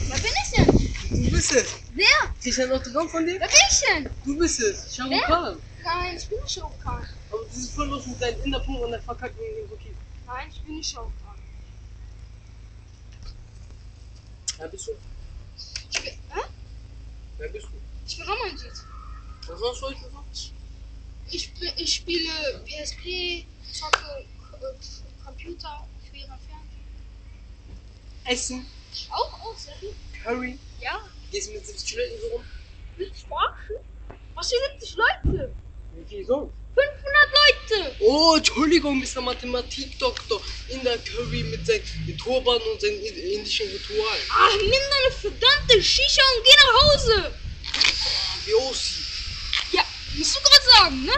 Wer bin ich denn? Du bist es. Wer? Krieg ich ein Autogramm von dir? Wer bin ich denn? Du bist es. Shah Rukh Khan. Nein, ich bin nicht Shah Rukh Khan. Aber du siehst voll los mit deinen Innerpunkt und der verkackten Rookie. Nein, ich bin nicht Shah Rukh Khan. Wer bist du? Wer bist du? Ich bin Ramanjit. Was machst du heute so? Ich spiele PSP, zocke Computer, spiele Fernsehen. Essen, Auch sehr gut. Curry. Ja. Gehst du mit 70 Leuten so rum? Willst du verarschen? Was für 70 Leute? Wie viel so? 500 Leute! Oh, Entschuldigung, Mr. Mathematikdoktor. In der Curry mit seinem Turban und seinem indischen Ritual. Ach, nimm deine verdammte Shisha und geh nach Hause! Wie aussieht. Ja, musst du gerade sagen, ne?